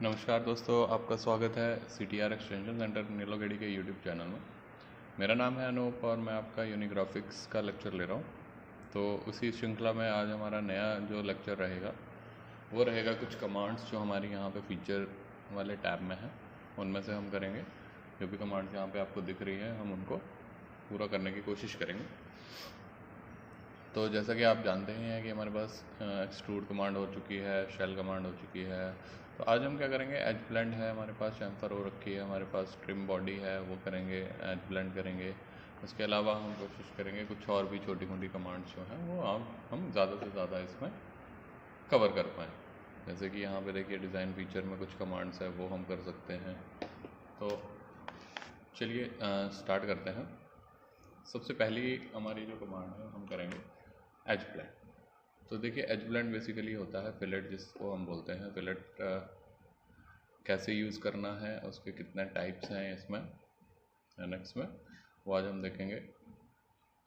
नमस्कार दोस्तों, आपका स्वागत है CTR एक्सटेंशन सेंटर नीलोगढ़ी के यूट्यूब चैनल में। मेरा नाम है अनूप और मैं आपका यूनिग्राफिक्स का लेक्चर ले रहा हूँ। तो उसी श्रृंखला में आज हमारा नया जो लेक्चर रहेगा वो रहेगा कुछ कमांड्स जो हमारी यहाँ पे फीचर वाले टैब में हैं, उनमें से हम करेंगे। जो भी कमांड्स यहाँ पे आपको दिख रही हैं हम उनको पूरा करने की कोशिश करेंगे। तो जैसा कि आप जानते ही हैं कि हमारे पास एक्सट्रूड कमांड हो चुकी है, शेल कमांड हो चुकी है। तो आज हम क्या करेंगे, एज ब्लेंड है हमारे पास, चैम्फर हो रखी है हमारे पास, ट्रिम बॉडी है वो करेंगे, एज ब्लेंड करेंगे। उसके अलावा हम कोशिश करेंगे कुछ और भी छोटी मोटी कमांड्स जो हैं वो हम ज़्यादा से ज़्यादा इसमें कवर कर पाएँ। जैसे कि यहाँ पे देखिए डिज़ाइन फीचर में कुछ कमांड्स है वो हम कर सकते हैं। तो चलिए स्टार्ट करते हैं। सबसे पहली हमारी जो कमांड है हम करेंगे एज ब्लेंड। तो देखिए एज ब्लेंड बेसिकली होता है फिलेट, जिसको हम बोलते हैं फिलेट। कैसे यूज़ करना है, उसके कितने टाइप्स हैं इसमें एनएक्स में, वो आज हम देखेंगे।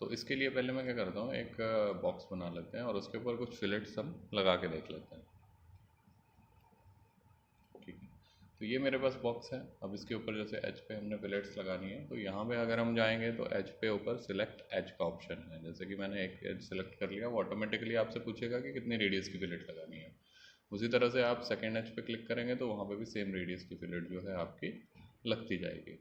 तो इसके लिए पहले मैं क्या करता हूँ, एक बॉक्स बना लेते हैं और उसके ऊपर कुछ फिलेट्स हम लगा के देख लेते हैं। ठीक है, तो ये मेरे पास बॉक्स है। अब इसके ऊपर जैसे एज पे हमने फिलेट्स लगानी है, तो यहाँ पे अगर हम जाएंगे तो एज पे ऊपर सिलेक्ट एज का ऑप्शन है। जैसे कि मैंने एक एज सेलेक्ट कर लिया, वो ऑटोमेटिकली आपसे पूछेगा कि कितनी रेडियस की फिलेट लगानी है। उसी तरह से आप सेकेंड एज पे क्लिक करेंगे तो वहाँ पे भी सेम रेडियस की फिलेट जो है आपकी लगती जाएगी।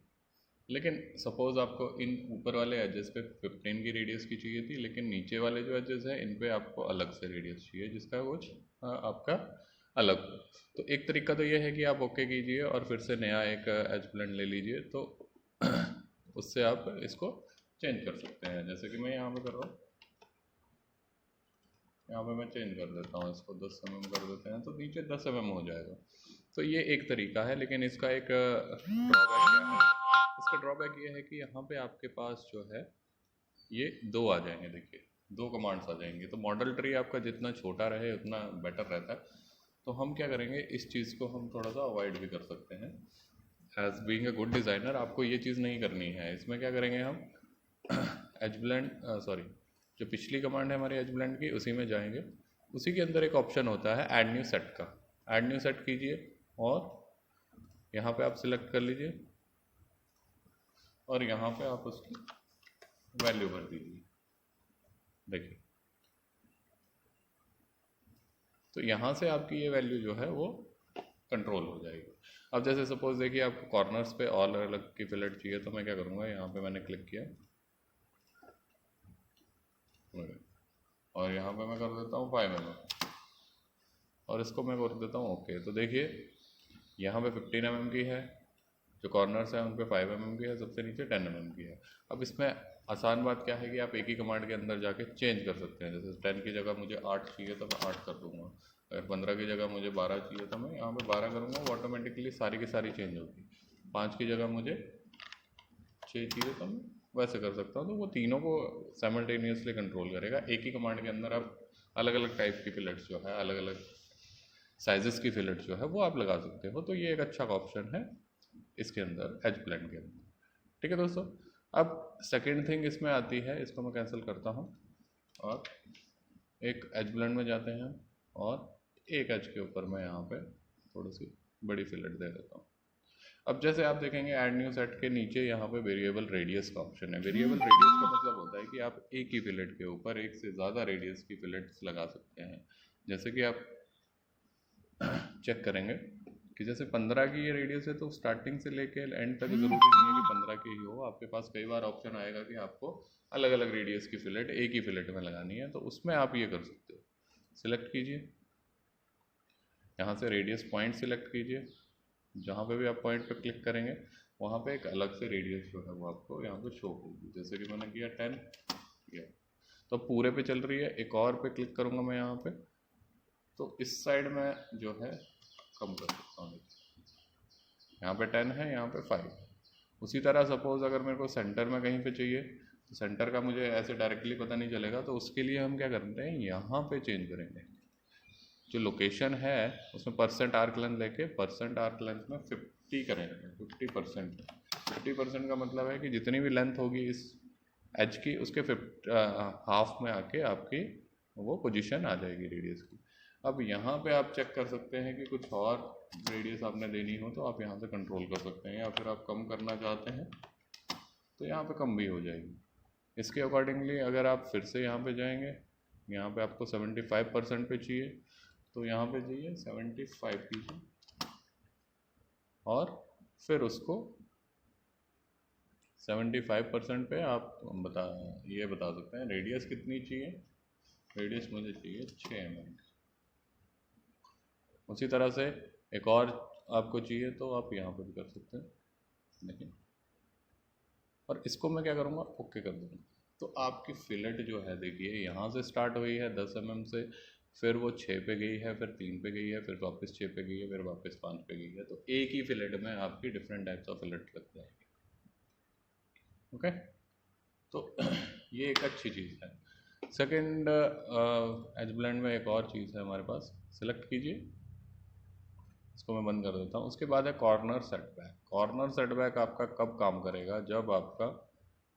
लेकिन सपोज़ आपको इन ऊपर वाले एजेस पे 15 की रेडियस की चाहिए थी, लेकिन नीचे वाले जो एजेस हैं इन पे आपको अलग से रेडियस चाहिए, जिसका कुछ आपका अलग हो। तो एक तरीका तो ये है कि आप ओके कीजिए और फिर से नया एक एज ब्लेंड ले लीजिए, तो उससे आप इसको चेंज कर सकते हैं। जैसे कि मैं यहाँ पे कर रहा हूँ, यहाँ पे मैं चेंज कर देता हूँ, इसको 10 mm कर देते हैं तो नीचे 10 mm हो जाएगा। तो ये एक तरीका है, लेकिन इसका एक ड्रॉबैक क्या है, इसका ड्रॉबैक ये है कि यहाँ पे आपके पास जो है ये दो आ जाएंगे। देखिए दो कमांड्स आ जाएंगे, तो मॉडल ट्री आपका जितना छोटा रहे उतना बेटर रहता है। तो हम क्या करेंगे, इस चीज़ को हम थोड़ा सा अवॉइड भी कर सकते हैं। As being a good designer आपको ये चीज़ नहीं करनी है। इसमें क्या करेंगे हम, एज ब्लेंड सॉरी जो पिछली कमांड है हमारी एज ब्लेंड की, उसी में जाएंगे। उसी के अंदर एक ऑप्शन होता है ऐड न्यू सेट का। ऐड न्यू सेट कीजिए और यहाँ पे आप सिलेक्ट कर लीजिए और यहाँ पे आप उसकी वैल्यू भर दीजिए। देखिए तो यहाँ से आपकी ये वैल्यू जो है वो कंट्रोल हो जाएगी। अब जैसे सपोज देखिए आपको कॉर्नर्स पे ऑल अलग की फिलेट चाहिए, तो मैं क्या करूँगा, यहाँ पे मैंने क्लिक किया और यहाँ पे मैं कर देता हूँ 5 mm और इसको मैं कर देता हूँ ओके। तो देखिए यहाँ पे 15 mm की है, जो कॉर्नर्स हैं उन पे 5 mm की है, सबसे नीचे 10 mm की है। अब इसमें आसान बात क्या है कि आप एक ही कमांड के अंदर जाके चेंज कर सकते हैं। जैसे 10 की जगह मुझे 8 चाहिए तो मैं 8 कर दूँगा, अगर 15 की जगह मुझे 12 चाहिए तो मैं यहाँ पे 12 करूँगा, वो ऑटोमेटिकली सारी की सारी चेंज होगी। 5 की जगह मुझे 6 चाहिए तो मैं वैसे कर सकता हूँ। तो वो तीनों को साइमल्टेनियसली कंट्रोल करेगा। एक ही कमांड के अंदर आप अलग अलग टाइप की फिलेट्स जो है, अलग अलग साइजेस की फिलेट्स जो है वो आप लगा सकते हो। तो ये एक अच्छा ऑप्शन है इसके अंदर, एज ब्लेंड के अंदर। ठीक है दोस्तों, अब सेकेंड थिंग इसमें आती है, इसको मैं कैंसिल करता हूँ और एक एज ब्लेंड में जाते हैं और एक एज के ऊपर मैं यहाँ पे थोड़ी सी बड़ी फिलेट दे देता हूँ। अब जैसे आप देखेंगे ऐड न्यू सेट के नीचे यहाँ पे वेरिएबल रेडियस का ऑप्शन है। वेरिएबल रेडियस का मतलब होता है कि आप एक ही फिलेट के ऊपर एक से ज़्यादा रेडियस की फिलेट्स लगा सकते हैं। जैसे कि आप चेक करेंगे कि जैसे 15 की ये रेडियस है, तो स्टार्टिंग से लेके एंड तक ज़रूरी नहीं है कि 15 की ही हो। आपके पास कई बार ऑप्शन आएगा कि आपको अलग अलग रेडियस की फिलेट एक ही फिलेट में लगानी है, तो उसमें आप ये कर सकते हो। सिलेक्ट कीजिए, यहाँ से रेडियस पॉइंट सिलेक्ट कीजिए, जहाँ पे भी आप पॉइंट पे क्लिक करेंगे वहाँ पे एक अलग से रेडियस जो है वो आपको यहाँ पे शो होगी। जैसे कि मैंने किया 10 किया, तो पूरे पे चल रही है। एक और पे क्लिक करूँगा मैं यहाँ पे, तो इस साइड में जो है कम कर सकता हूँ। यहाँ पे 10 है, यहाँ पे 5। उसी तरह सपोज़ अगर मेरे को सेंटर में कहीं पे चाहिए, तो सेंटर का मुझे ऐसे डायरेक्टली पता नहीं चलेगा, तो उसके लिए हम क्या करते हैं, यहाँ पे चेंज करेंगे। जो लोकेशन है उसमें परसेंट आर्क लेंथ लेके परसेंट आर्क लेंथ में 50 करेंगे, 50%। 50% का मतलब है कि जितनी भी लेंथ होगी इस एज की, उसके हाफ में आके आपकी वो पोजीशन आ जाएगी रेडियस की। अब यहाँ पे आप चेक कर सकते हैं कि कुछ और रेडियस आपने देनी हो तो आप यहाँ से कंट्रोल कर सकते हैं, या फिर आप कम करना चाहते हैं तो यहाँ पे कम भी हो जाएगी। इसके अकॉर्डिंगली अगर आप फिर से यहाँ पे जाएंगे, यहाँ पे आपको 75% पे चाहिए तो यहाँ पे चाहिए 75 कीजिए, और फिर उसको 75% पे आप ये बता सकते हैं रेडियस कितनी चाहिए। रेडियस मुझे चाहिए 6 mm। उसी तरह से एक और आपको चाहिए तो आप यहाँ पे भी कर सकते हैं, देखिए। और इसको मैं क्या करूँगा, ओके कर दूँगा। तो आपकी फिलेट जो है देखिए यहाँ से स्टार्ट हुई है 10 mm से, फिर वो 6 पे गई है, फिर 3 पे गई है, फिर वापस 6 पे गई है, फिर वापस 5 पे गई है। तो एक ही फिलेट में आपकी डिफरेंट टाइप्स ऑफ फिलेट लग जाएगी। ओके, तो ये एक अच्छी चीज़ है। सेकेंड, एज ब्लेंड में एक और चीज़ है हमारे पास, सिलेक्ट कीजिए, इसको मैं बंद कर देता हूँ। उसके बाद है कॉर्नर सेटबैक। कॉर्नर सेटबैक आपका कब काम करेगा, जब आपका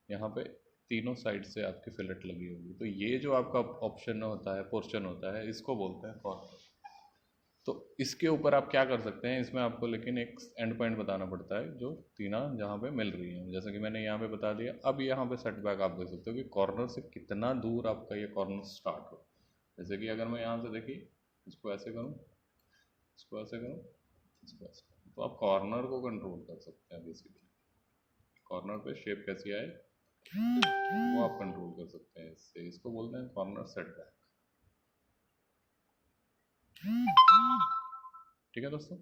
यहाँ पे तीनों साइड से आपकी फिलेट लगी होगी। तो ये जो आपका ऑप्शन होता है, पोर्शन होता है, इसको बोलते हैं कॉर्नर। तो इसके ऊपर आप क्या कर सकते हैं, इसमें आपको लेकिन एक एंड पॉइंट बताना पड़ता है जो तीना जहाँ पे मिल रही है, जैसा कि मैंने यहाँ पे बता दिया। अब यहाँ पे सेटबैक आप देख सकते हो कि कॉर्नर से कितना दूर आपका ये कॉर्नर स्टार्ट हो। जैसे कि अगर मैं यहाँ से देखिए इसको ऐसे करूँ, इसको ऐसे करूँ, इसको ऐसे करूँ, तो आप कॉर्नर को कंट्रोल कर सकते हैं। बेसिकली कॉर्नर पे शेप कैसी आए वो आप कंट्रोल कर सकते हैं इससे। इसको बोलते हैं कॉर्नर सेटबैक। ठीक है दोस्तों,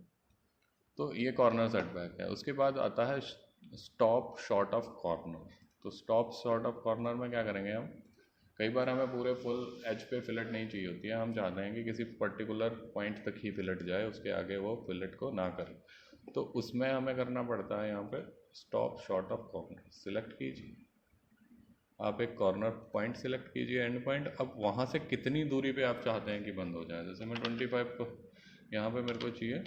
तो ये कॉर्नर सेटबैक है। उसके बाद आता है स्टॉप शॉर्ट ऑफ कॉर्नर। तो स्टॉप शॉर्ट ऑफ कॉर्नर में क्या करेंगे हम, कई बार हमें पूरे फुल एज पे फिलेट नहीं चाहिए होती है, हम चाहते हैं कि किसी पर्टिकुलर पॉइंट तक ही फिलेट जाए, उसके आगे वो फिलेट को ना करें। तो उसमें हमें करना पड़ता है यहाँ पे stop short of corner. Select कीजिए, आप एक कॉर्नर पॉइंट सिलेक्ट कीजिए, एंड पॉइंट। अब वहाँ से कितनी दूरी पे आप चाहते हैं कि बंद हो जाए। जैसे मैं 25 को यहाँ पे मेरे को चाहिए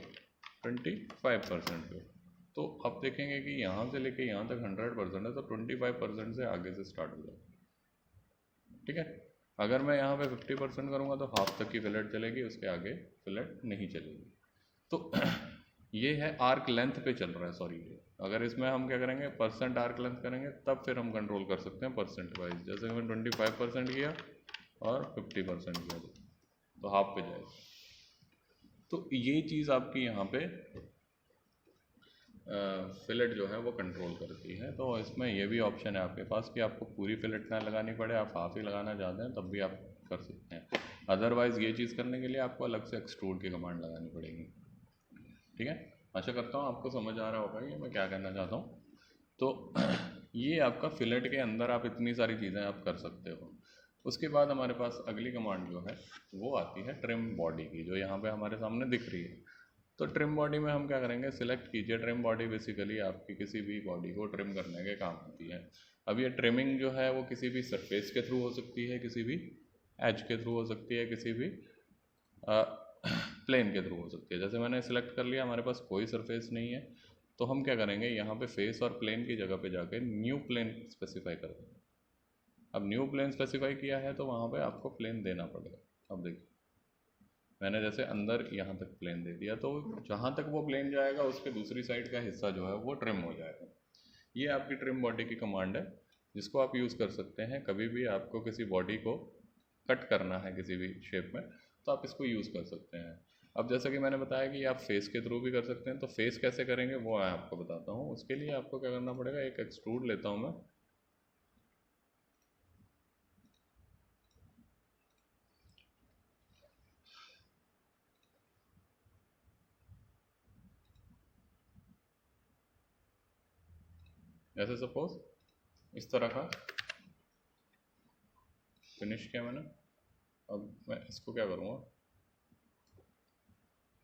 25% पे, तो अब देखेंगे कि यहाँ से लेके यहाँ तक 100% है, तो 25% से आगे से स्टार्ट हो जाए। ठीक है, अगर मैं यहाँ पे 50% करूँगा तो हाफ तक की फिलेट चलेगी, उसके आगे फिलेट नहीं चलेगी। तो ये है आर्क लेंथ पे चल रहा है, सॉरी। अगर इसमें हम क्या करेंगे, परसेंट आर्क लेंथ करेंगे, तब फिर हम कंट्रोल कर सकते हैं परसेंट वाइज। जैसे मैं 25% किया और 50% किया तो हाफ पे जाएगा। तो ये चीज़ आपकी यहाँ पे फिलेट जो है वो कंट्रोल करती है। तो इसमें ये भी ऑप्शन है आपके पास कि आपको पूरी फिलेट ना लगानी पड़े, आप हाफ ही लगाना चाहते हैं तब भी आप कर सकते हैं। अदरवाइज़ ये चीज़ करने के लिए आपको अलग से एक्सट्रूड की कमांड लगानी पड़ेगी। ठीक है, आशा करता हूँ आपको समझ आ रहा होगा ये मैं क्या कहना चाहता हूँ। तो ये आपका फिलेट के अंदर आप इतनी सारी चीज़ें आप कर सकते हो। उसके बाद हमारे पास अगली कमांड जो है वो आती है ट्रिम बॉडी की, जो यहाँ पे हमारे सामने दिख रही है। तो ट्रिम बॉडी में हम क्या करेंगे, सिलेक्ट कीजिए। ट्रिम बॉडी बेसिकली आपकी किसी भी बॉडी को ट्रिम करने के काम आती है। अब ये ट्रिमिंग जो है वो किसी भी सरफेस के थ्रू हो सकती है, किसी भी एज के थ्रू हो सकती है, किसी भी प्लेन के थ्रू हो सकती है। जैसे मैंने सिलेक्ट कर लिया, हमारे पास कोई सरफेस नहीं है, तो हम क्या करेंगे, यहाँ पे फेस और प्लेन की जगह पे जाके न्यू प्लेन स्पेसिफाई कर देंगे। अब न्यू प्लेन स्पेसिफाई किया है तो वहाँ पे आपको प्लेन देना पड़ेगा। अब देखिए मैंने जैसे अंदर यहाँ तक प्लेन दे दिया, तो जहाँ तक वो प्लेन जाएगा उसके दूसरी साइड का हिस्सा जो है वो ट्रिम हो जाएगा। ये आपकी ट्रिम बॉडी की कमांड है, जिसको आप यूज़ कर सकते हैं कभी भी आपको किसी बॉडी को कट करना है किसी भी शेप में, तो आप इसको यूज़ कर सकते हैं। अब जैसा कि मैंने बताया कि आप फेस के थ्रू भी कर सकते हैं, तो फेस कैसे करेंगे वो मैं आपको बताता हूँ। उसके लिए आपको क्या करना पड़ेगा, एक एक्सट्रूड लेता हूँ मैं, जैसे सपोज इस तरह का फिनिश किया मैंने। अब मैं इसको क्या करूँगा,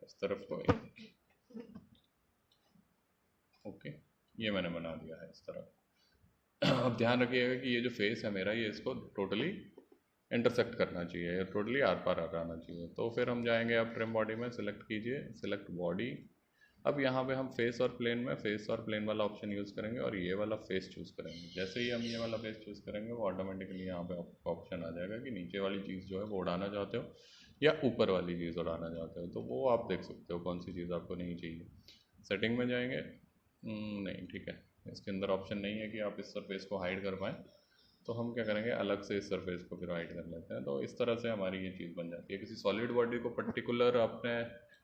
इस तरफ को ओके, ये मैंने बना दिया है इस तरह। अब ध्यान रखिएगा कि ये जो फेस है मेरा, ये इसको टोटली इंटरसेक्ट करना चाहिए, टोटली आर पार आ जाना चाहिए। तो फिर हम जाएंगे, आप ट्रिम बॉडी में सिलेक्ट कीजिए, सिलेक्ट बॉडी। अब यहाँ पे हम फेस और प्लेन में फेस और प्लेन वाला ऑप्शन यूज़ करेंगे और ये वाला फेस चूज़ करेंगे। जैसे ही हम ये वाला फेस चूज़ करेंगे वो ऑटोमेटिकली यहाँ पे ऑप्शन आ जाएगा कि नीचे वाली चीज़ जो है वो उड़ाना चाहते हो या ऊपर वाली चीज़ उड़ाना चाहते हो तो वो आप देख सकते हो कौन सी चीज़ आपको नहीं चाहिए। सेटिंग में जाएंगे, नहीं ठीक है, इसके अंदर ऑप्शन नहीं है कि आप इस सरफेस को हाइड कर पाएँ, तो हम क्या करेंगे अलग से इस सरफेस को फिर हाइड कर लेते हैं। तो इस तरह से हमारी ये चीज़ बन जाती है। किसी सॉलिड बॉडी को पर्टिकुलर आपने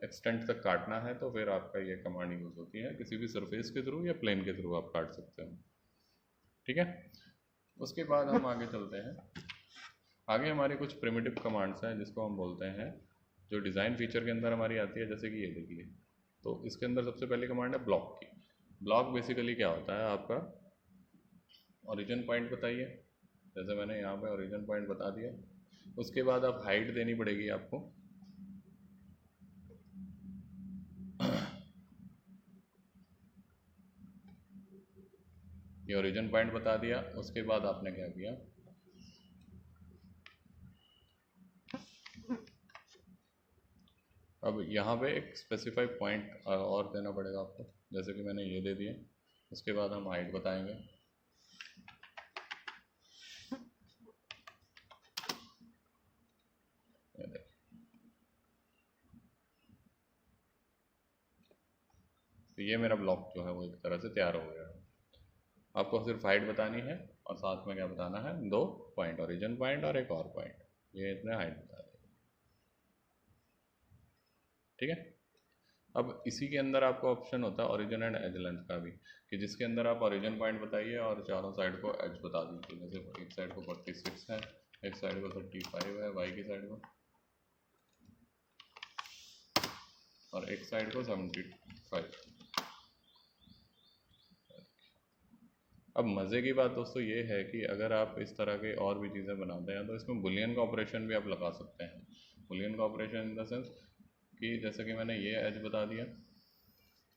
एक्सटेंट तक काटना है तो फिर आपका ये कमांड यूज़ होती है, किसी भी सरफेस के थ्रू या प्लेन के थ्रू आप काट सकते हो। ठीक है, उसके बाद हम आगे चलते हैं। आगे हमारी कुछ प्रिमिटिव कमांड्स हैं जिसको हम बोलते हैं, जो डिज़ाइन फीचर के अंदर हमारी आती है। जैसे कि ये देखिए, तो इसके अंदर सबसे पहली कमांड है ब्लॉक की। ब्लॉक बेसिकली क्या होता है, आपका ओरिजिन पॉइंट बताइए, जैसे मैंने यहाँ पे ओरिजिन पॉइंट बता दिया। उसके बाद आप हाइट देनी पड़ेगी आपको, ये ओरिजिन पॉइंट बता दिया। उसके बाद आपने क्या किया, अब यहाँ पे एक स्पेसिफाई पॉइंट और देना पड़ेगा आपको, जैसे कि मैंने ये दे दिया। उसके बाद हम हाइट बताएंगे, तो ये मेरा ब्लॉक जो है वो एक तरह से तैयार हो गया है। आपको सिर्फ हाइट बतानी है और साथ में क्या बताना है, दो पॉइंट, ओरिजिन पॉइंट और एक और पॉइंट, ये इतने हाइट बता दें। ठीक है, अब इसी के अंदर आपको ऑप्शन होता है ओरिजिन एंड एज लेंथ का भी, कि जिसके अंदर आप ओरिजिन पॉइंट बताइए और चारों साइड को एज बता दीजिए। जैसे एक साइड को 46 है, एक साइड को 35 है वाई की साइड को, और एक साइड को 75। अब मज़े की बात दोस्तों ये है कि अगर आप इस तरह के और भी चीज़ें बनाते हैं तो इसमें बुलियन का ऑपरेशन भी आप लगा सकते हैं। बुलियन का ऑपरेशन इन द सेंस कि जैसे कि मैंने ये एज बता दिया,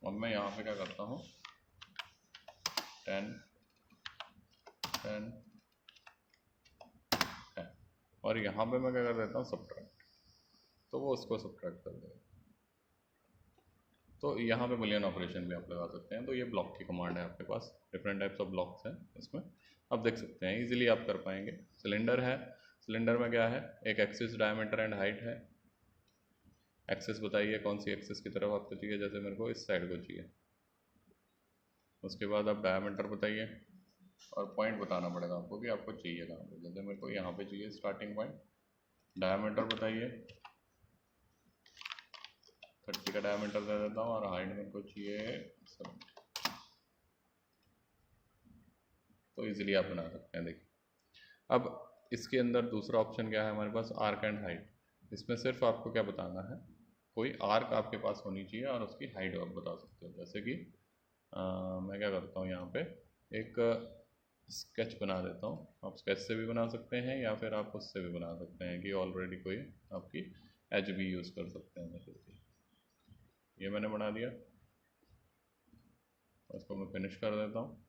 अब मैं यहाँ पे क्या करता हूँ, 10 10 10, और यहाँ पे मैं क्या कर देता हूँ, सब्ट्रैक्ट, तो वो उसको सब्ट्रैक्ट कर देगा। तो यहाँ पे बुलियन ऑपरेशन भी आप लगा सकते हैं। तो ये ब्लॉक की कमांड है आपके पास, डिफरेंट टाइप्स ऑफ ब्लॉक्स हैं इसमें, आप देख सकते हैं, इजीली आप कर पाएंगे। सिलेंडर है, सिलेंडर में क्या है, एक एक्सिस, डायमीटर एंड हाइट है। एक्सिस बताइए कौन सी एक्सिस की तरफ आपको चाहिए, जैसे मेरे को इस साइड को चाहिए। उसके बाद आप डायमीटर बताइए और पॉइंट बताना पड़ेगा आपको कि आपको चाहिए कहाँ पे। जैसे मेरे को यहाँ पे चाहिए स्टार्टिंग पॉइंट। डायमीटर बताइए, 30 का डायमीटर दे देता हूँ, और हाइट मेरे को चाहिए 70। तो इजीली आप बना सकते हैं। देखिए, अब इसके अंदर दूसरा ऑप्शन क्या है हमारे पास, आर्क एंड हाइट। इसमें सिर्फ आपको क्या बताना है, कोई आर्क आपके पास होनी चाहिए और उसकी हाइट आप बता सकते हो। जैसे कि मैं क्या करता हूँ, यहाँ पे एक स्केच बना देता हूँ। आप स्केच से भी बना सकते हैं या फिर आप उससे भी बना सकते हैं कि ऑलरेडी कोई आपकी एज भी यूज़ कर सकते हैं। जैसे कि ये मैंने बना दिया, उसको मैं फिनिश कर देता हूँ।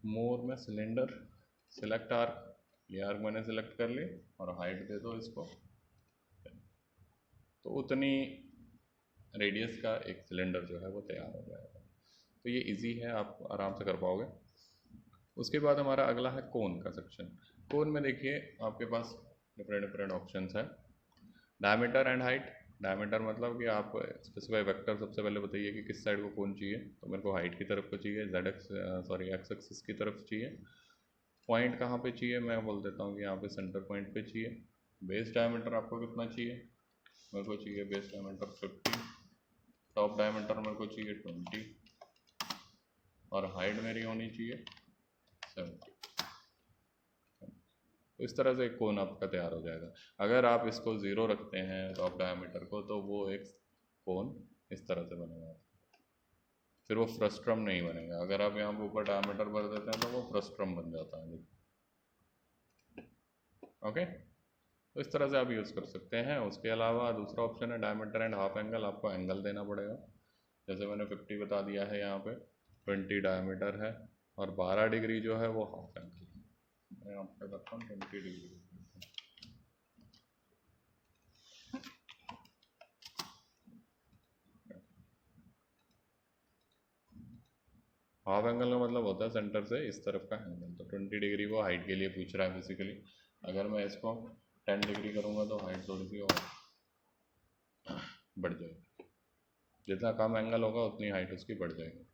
मोर में सिलेंडर, सिलेक्ट आर्क, ये आर्क मैंने सिलेक्ट कर ली और हाइट दे दो इसको, तो उतनी रेडियस का एक सिलेंडर जो है वो तैयार हो जाएगा। तो ये इजी है, आप आराम से कर पाओगे। उसके बाद हमारा अगला है कोन का सेक्शन। कोन में देखिए आपके पास डिफरेंट डिफरेंट ऑप्शंस हैं। डायमीटर एंड हाइट, डायमीटर मतलब कि आप स्पेसिफाई वेक्टर सबसे पहले बताइए कि किस साइड को कोन चाहिए। तो मेरे को हाइट की तरफ को चाहिए, Z x sorry x axis की तरफ चाहिए। पॉइंट कहाँ पे चाहिए, मैं बोल देता हूँ कि यहाँ पे सेंटर पॉइंट पे चाहिए। बेस डायमीटर आपको कितना चाहिए, मेरे को चाहिए बेस डायमीटर 50। टॉप डायमीटर मेरे को चाहिए 20, और हाइट मेरी होनी चाहिए 70। तो इस तरह से एक कोन आपका तैयार हो जाएगा। अगर आप इसको ज़ीरो रखते हैं टॉप डायमीटर को, तो वो एक कोन इस तरह से बनेगा, फिर वो फ्रस्ट्रम नहीं बनेगा। अगर आप यहाँ पे ऊपर डायमीटर भर देते हैं तो वो फ्रस्ट्रम बन जाता है। ओके, तो इस तरह से आप यूज़ कर सकते हैं। उसके अलावा दूसरा ऑप्शन है डायमीटर एंड हाफ एंगल। आपको एंगल देना पड़ेगा, जैसे मैंने 50 बता दिया है, यहाँ पे 20 डायमीटर है और 12 डिग्री जो है वो हाफ एंगल। मैं यहाँ पे करता हूँ 20 डिग्री। हाफ एंगल का मतलब होता है सेंटर से इस तरफ का एंगल। तो 20 डिग्री वो हाइट के लिए पूछ रहा है बेसिकली। अगर मैं इसको 10 डिग्री करूँगा तो हाइट थोड़ी सी और बढ़ जाएगी। जितना कम एंगल होगा उतनी हाइट उसकी बढ़ जाएगी।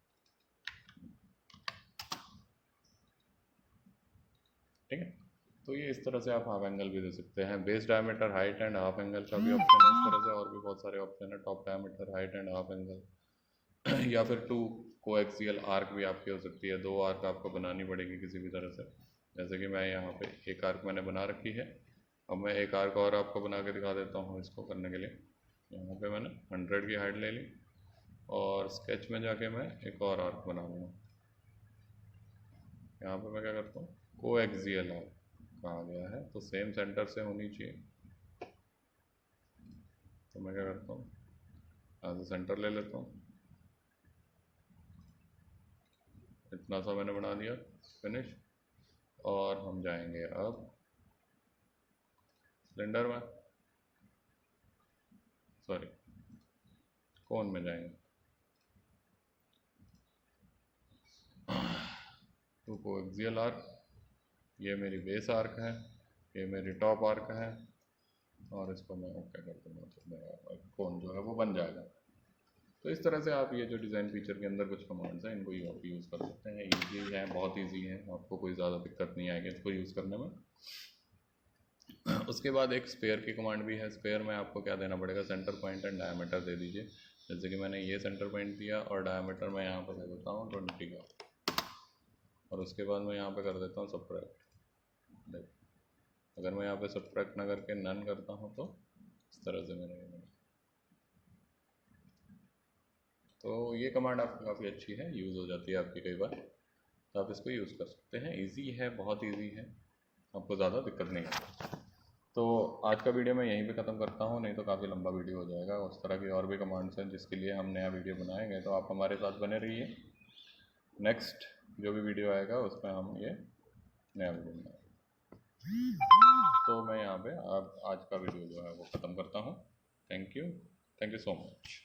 ठीक है, तो ये इस तरह से आप हाफ एंगल भी दे सकते हैं। Base diameter, height and half angle का भी ऑप्शन है। इस तरह से और भी बहुत सारे ऑप्शन है। Top diameter, height and half angle या फिर 2 कोएक्सियल आर्क भी आपकी हो सकती है। 2 आर्क आपको बनानी पड़ेगी किसी भी तरह से। जैसे कि मैं यहाँ पे एक आर्क मैंने बना रखी है। अब मैं एक आर्क और आपको बना के दिखा देता हूँ। इसको करने के लिए यहाँ पे मैंने 100 की हाइट ले ली और स्केच में जाके मैं एक और आर्क बना लूँगा। यहाँ पे मैं क्या करता हूँ, कोएक्सियल आर्क कहा गया है तो सेम सेंटर से होनी चाहिए। तो मैं क्या करता हूँ, यहाँ से सेंटर ले लेता हूँ। इतना सा मैंने बना दिया, फिनिश। और हम जाएंगे अब सिलेंडर में, सॉरी कोन में जाएंगे। तो कोएक्सियल आर्क, ये मेरी बेस आर्क है, ये मेरी टॉप आर्क है और इसको मैं ओके कर दूँगा तो मेरा कोन जो है वो बन जाएगा। तो इस तरह से आप ये जो डिज़ाइन फीचर के अंदर कुछ कमांड्स हैं इनको आप यूज़ कर सकते हैं। ईजी है, बहुत ईजी है, आपको कोई ज़्यादा दिक्कत नहीं आएगी इसको यूज़ करने में। उसके बाद एक स्पेयर की कमांड भी है। स्पेयर में आपको क्या देना पड़ेगा, सेंटर पॉइंट एंड डायमीटर दे दीजिए। जैसे कि मैंने ये सेंटर पॉइंट दिया और डायमीटर मैं यहाँ पर दे देता हूँ 20 का। और उसके बाद मैं यहाँ पे कर देता हूँ सब्ट्रैक्ट। अगर मैं यहाँ पे सब्ट्रैक्ट ना करके नन करता हूँ तो इस तरह से मेरा तो ये कमांड आपकी काफ़ी अच्छी है, यूज़ हो जाती है आपकी कई बार, तो आप इसको यूज़ कर सकते हैं। इजी है, बहुत इजी है, आपको ज़्यादा दिक्कत नहीं है। तो आज का वीडियो मैं यहीं पे ख़त्म करता हूँ, नहीं तो काफ़ी लंबा वीडियो हो जाएगा। उस तरह की और भी कमांड्स हैं जिसके लिए हम नया वीडियो बनाएंगे, तो आप हमारे साथ बने रहिए। नेक्स्ट जो भी वीडियो आएगा उसमें हम ये नया वीडियो बनाएंगे। तो मैं यहाँ पे आज का वीडियो जो है वो ख़त्म करता हूँ। Thank you so much.